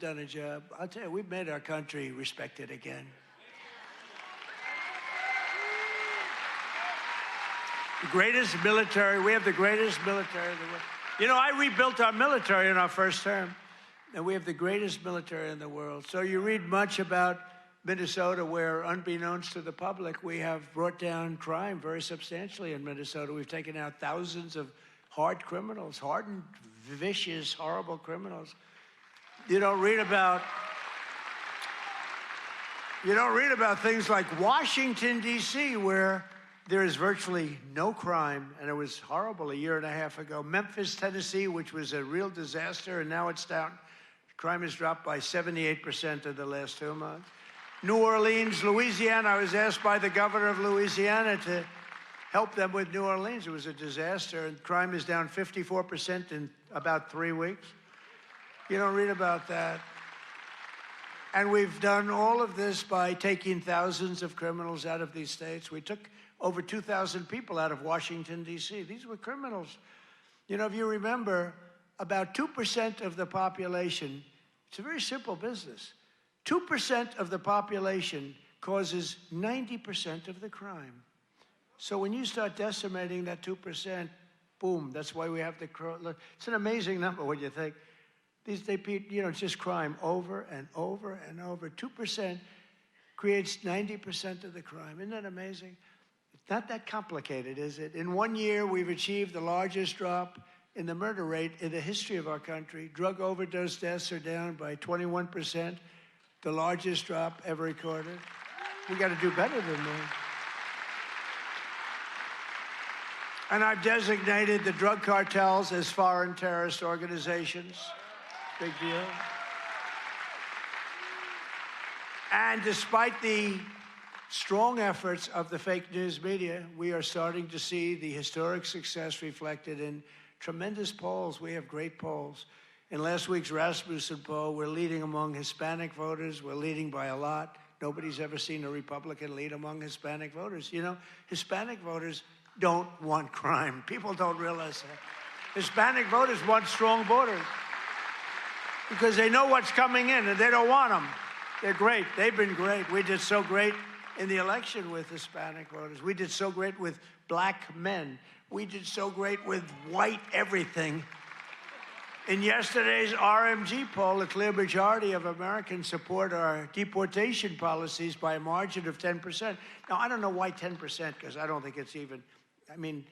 Done a job. I'll tell you, we've made our country respected again. The greatest military, we have the greatest military in the world. You know, I rebuilt our military in our first term, and we have the greatest military in the world. So you read much about Minnesota, where, unbeknownst to the public, we have brought down crime very substantially in Minnesota. We've taken out thousands of hard criminals, hardened, vicious, horrible criminals. You don't read about things like Washington, D.C., where there is virtually no crime, and it was horrible a year and a half ago. Memphis, Tennessee, which was a real disaster, and now it's down. Crime has dropped by 78% in the last 2 months. New Orleans, Louisiana, I was asked by the governor of Louisiana to help them with New Orleans. It was a disaster, and crime is down 54% in about 3 weeks. You don't read about that. And we've done all of this by taking thousands of criminals out of these states. We took over 2,000 people out of Washington, D.C. These were criminals. You know, if you remember, about 2% of the population, it's a very simple business. 2% of the population causes 90% of the crime. So when you start decimating that 2%, boom, that's why we have the crime. It's an amazing number when you think. It's just crime over and over and over. 2% creates 90% of the crime. Isn't that amazing? It's not that complicated, is it? In 1 year, we've achieved the largest drop in the murder rate in the history of our country. Drug overdose deaths are down by 21%, the largest drop ever recorded. We got to do better than that. And I've designated the drug cartels as foreign terrorist organizations. Big deal. And despite the strong efforts of the fake news media, we are starting to see the historic success reflected in tremendous polls. We have great polls. In last week's Rasmussen poll, we're leading among Hispanic voters. We're leading by a lot. Nobody's ever seen a Republican lead among Hispanic voters. You know, Hispanic voters don't want crime. People don't realize that. Hispanic voters want strong borders, because they know what's coming in, and they don't want them. They're great. They've been great. We did so great in the election with Hispanic voters. We did so great with black men. We did so great with white everything. In yesterday's RMG poll, a clear majority of Americans support our deportation policies by a margin of 10%. Now, I don't know why 10%, because I don't think it's even, I mean,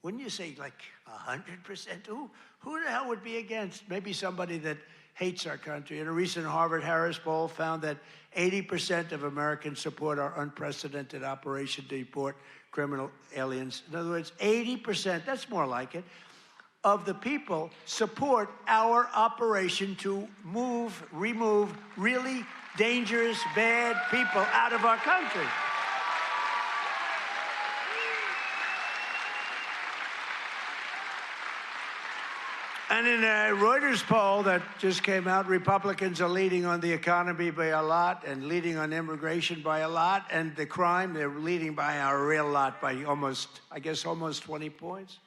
wouldn't you say like 100%? Who the hell would be against? Maybe somebody that hates our country. And a recent Harvard-Harris poll found that 80% of Americans support our unprecedented operation to deport criminal aliens. In other words, 80%, that's more like it, of the people support our operation to remove really dangerous, bad people out of our country. And in a Reuters poll that just came out, Republicans are leading on the economy by a lot and leading on immigration by a lot, and the crime, they're leading by a real lot, by almost 20 points.